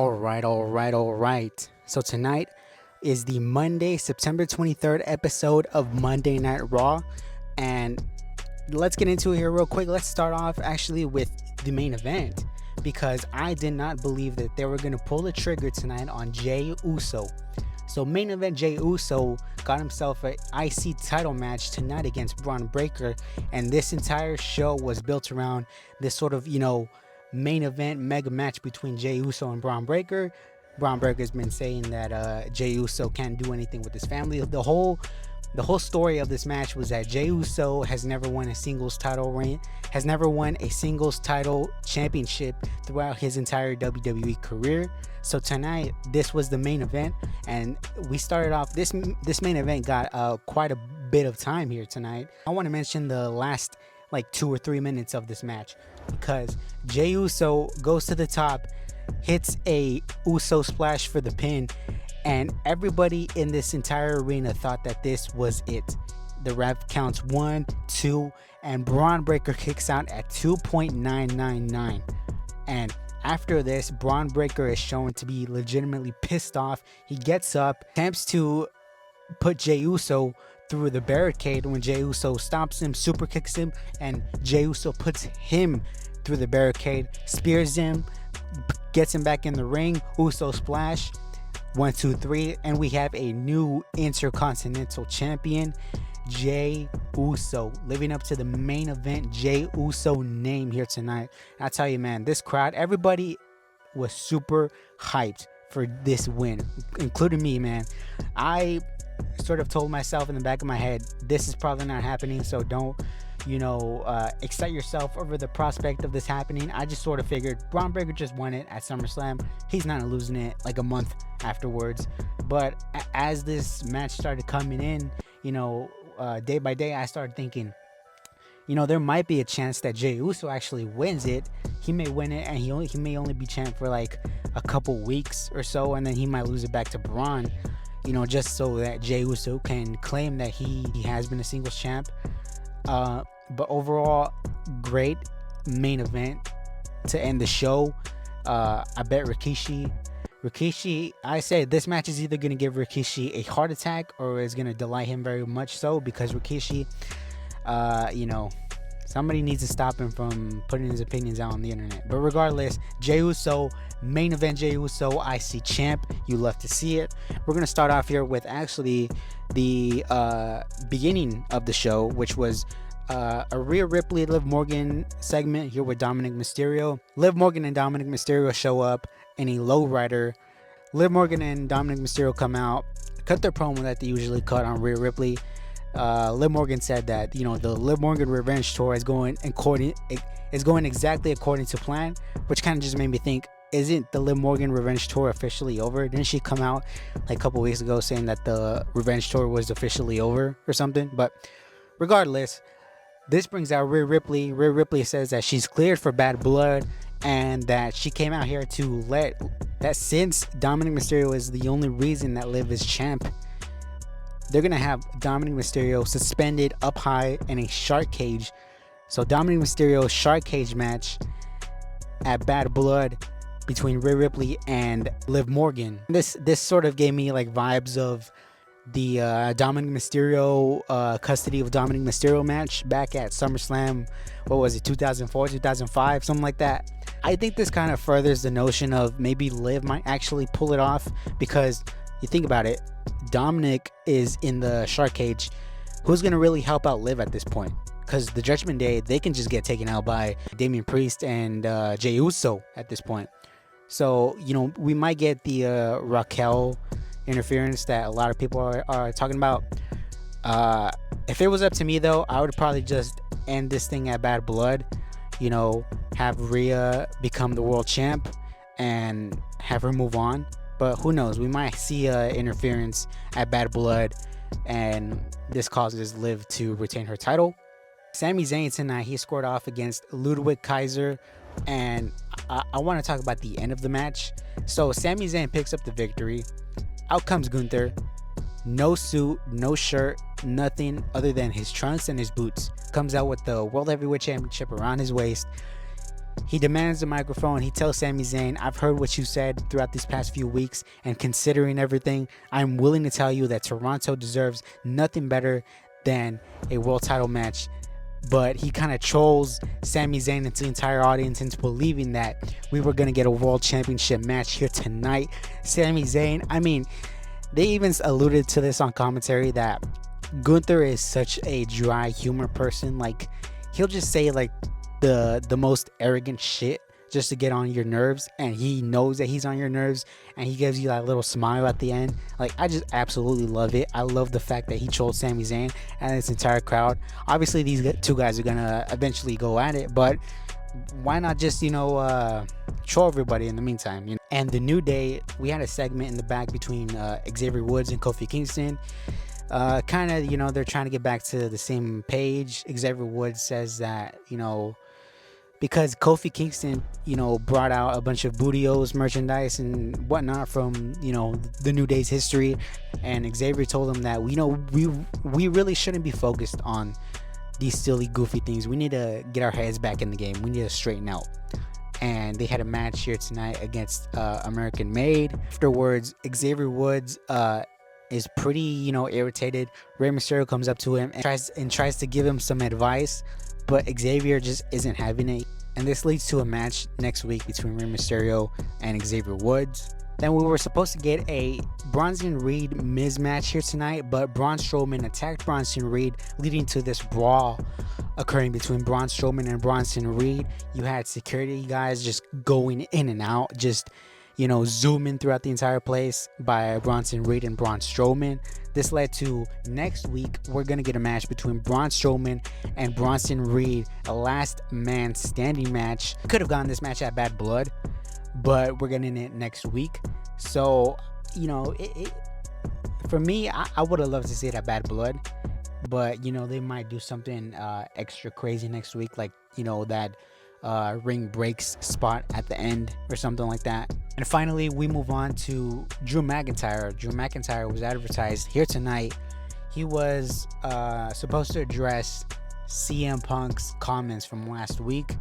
All right. So tonight is the Monday, September 23rd episode of Monday Night Raw. And let's get into it here real quick. Let's start off actually with the main event because I did not believe that they were going to pull the trigger tonight on Jey Uso. So main event, Jey Uso got himself an IC title match tonight against Braun Breaker. And this entire show was built around this sort of, main event mega match between Jey Uso and Braun Breaker. Braun Breaker's been saying that Jey Uso can't do anything with his family. The whole story of this match was that Jey Uso has never won a singles title reign, has never won a singles title championship throughout his entire WWE career. So tonight, this was the main event, and we started off this main event got quite a bit of time here tonight. I want to mention the last 2 or 3 minutes of this match because Jey Uso goes to the top, hits a Uso splash for the pin, and everybody in this entire arena thought that this was it. The ref counts 1, 2, and Braun Breaker kicks out at 2.999. And after this, Braun Breaker is shown to be legitimately pissed off. He gets up, attempts to put Jey Uso through the barricade when Jey Uso stops him, super kicks him, and Jey Uso puts him through the barricade, spears him, gets him back in the ring, Uso splash, 1, 2, 3, and we have a new Intercontinental champion, Jey Uso, living up to the main event Jey Uso name here tonight. I tell you, man, this crowd, everybody was super hyped for this win, including me, man. I sort of told myself in the back of my head, this is probably not happening, so don't excite yourself over the prospect of this happening. I just sort of figured Braun Breaker just won it at SummerSlam. He's not losing it like a month afterwards. But as this match started coming in, day by day, I started thinking, there might be a chance that Jey Uso actually wins it. He may win it, and he may only be champ for a couple weeks or so, and then he might lose it back to Braun, just so that Jey Uso can claim that he has been a singles champ. But overall, great main event to end the show. I bet Rikishi, I say this match is either going to give Rikishi a heart attack or is going to delight him very much so, because Rikishi, somebody needs to stop him from putting his opinions out on the internet. But regardless, Jey Uso, main event Jey Uso, IC champ. You love to see it. We're going to start off here with actually the beginning of the show, which was a Rhea Ripley, Liv Morgan segment here with Dominic Mysterio. Liv Morgan and Dominic Mysterio show up in a lowrider. Liv Morgan and Dominic Mysterio come out, cut their promo that they usually cut on Rhea Ripley. Liv Morgan said that the Liv Morgan Revenge Tour is going exactly according to plan, which kind of just made me think, isn't the Liv Morgan Revenge Tour officially over? Didn't she come out a couple weeks ago saying that the Revenge Tour was officially over or something? But regardless, this brings out Rhea Ripley. Rhea Ripley says that she's cleared for bad blood and that she came out here to that since Dominic Mysterio is the only reason that Liv is champ, they're going to have Dominic Mysterio suspended up high in a shark cage. So Dominic Mysterio's shark cage match at Bad Blood between Rhea Ripley and Liv Morgan. This sort of gave me vibes of the Dominic Mysterio custody of Dominic Mysterio match back at SummerSlam. What was it, 2004, 2005, something like that. I think this kind of furthers the notion of maybe Liv might actually pull it off, because you think about it, Dominic is in the shark cage. Who's going to really help out Liv at this point? Because the Judgment Day, they can just get taken out by Damian Priest and Jey Uso at this point. So, we might get the Raquel interference that a lot of people are talking about. If it was up to me, though, I would probably just end this thing at Bad Blood. Have Rhea become the world champ and have her move on. But who knows? We might see interference at Bad Blood, and this causes Liv to retain her title. Sami Zayn tonight, he scored off against Ludwig Kaiser, and I want to talk about the end of the match. So Sami Zayn picks up the victory. Out comes Gunther. No suit, no shirt, nothing other than his trunks and his boots. Comes out with the World Heavyweight Championship around his waist. He demands the microphone. He tells Sami Zayn, I've heard what you said throughout these past few weeks, and considering everything, I'm willing to tell you that Toronto deserves nothing better than a world title match. But he kind of trolls Sami Zayn into the entire audience into believing that we were going to get a world championship match here tonight. Sami Zayn, I mean, they even alluded to this on commentary that Gunther is such a dry humor person. Like, he'll just say like the most arrogant shit just to get on your nerves, and he knows that he's on your nerves, and he gives you that little smile at the end. Like, I just absolutely love it. I love the fact that he trolled Sami Zayn and this entire crowd. Obviously these two guys are gonna eventually go at it, but why not just troll everybody in the meantime, you know? And the New Day, we had a segment in the back between Xavier Woods and Kofi Kingston. Kind of, they're trying to get back to the same page. Xavier Woods says that, because Kofi Kingston, brought out a bunch of Bootios merchandise and whatnot from, the New Day's history, and Xavier told him that we really shouldn't be focused on these silly, goofy things. We need to get our heads back in the game. We need to straighten out. And they had a match here tonight against American Made. Afterwards, Xavier Woods is pretty, irritated. Rey Mysterio comes up to him and tries to give him some advice, but Xavier just isn't having it. And this leads to a match next week between Rey Mysterio and Xavier Woods. Then we were supposed to get a Bronson Reed Miz match here tonight, but Braun Strowman attacked Bronson Reed, leading to this brawl occurring between Braun Strowman and Bronson Reed. You had security guys just going in and out, just zooming throughout the entire place by Bronson Reed and Braun Strowman. This led to next week, we're going to get a match between Braun Strowman and Bronson Reed, a last man standing match. Could have gotten this match at Bad Blood, but we're getting it next week. So, for me, I would have loved to see it at Bad Blood, but, they might do something extra crazy next week, like, that ring breaks spot at the end or something like that. And finally, we move on to Drew McIntyre. Drew McIntyre was advertised here tonight. He was supposed to address CM Punk's comments from last week,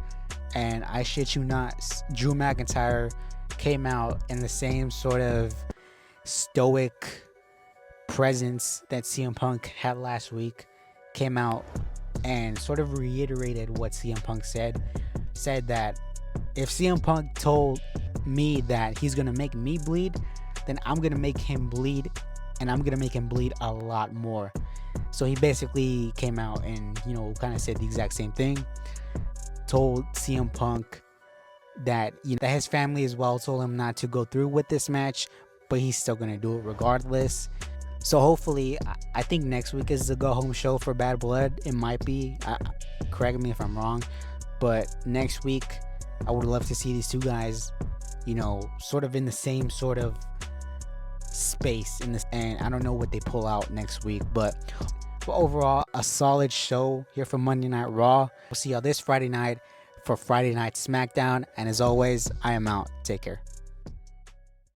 and I shit you not, Drew McIntyre came out in the same sort of stoic presence that CM Punk had last week. Came out and sort of reiterated what CM Punk said that if CM Punk told me that he's gonna make me bleed, then I'm gonna make him bleed, and I'm gonna make him bleed a lot more. So he basically came out and kind of said the exact same thing. Told CM Punk that that his family as well told him not to go through with this match, but he's still gonna do it regardless. So hopefully, I think next week is the go home show for Bad Blood. It might be. Correct me if I'm wrong. But next week, I would love to see these two guys, sort of in the same sort of space and I don't know what they pull out next week, but overall, a solid show here for Monday Night Raw. We'll see y'all this Friday night for Friday Night SmackDown. And as always, I am out. Take care.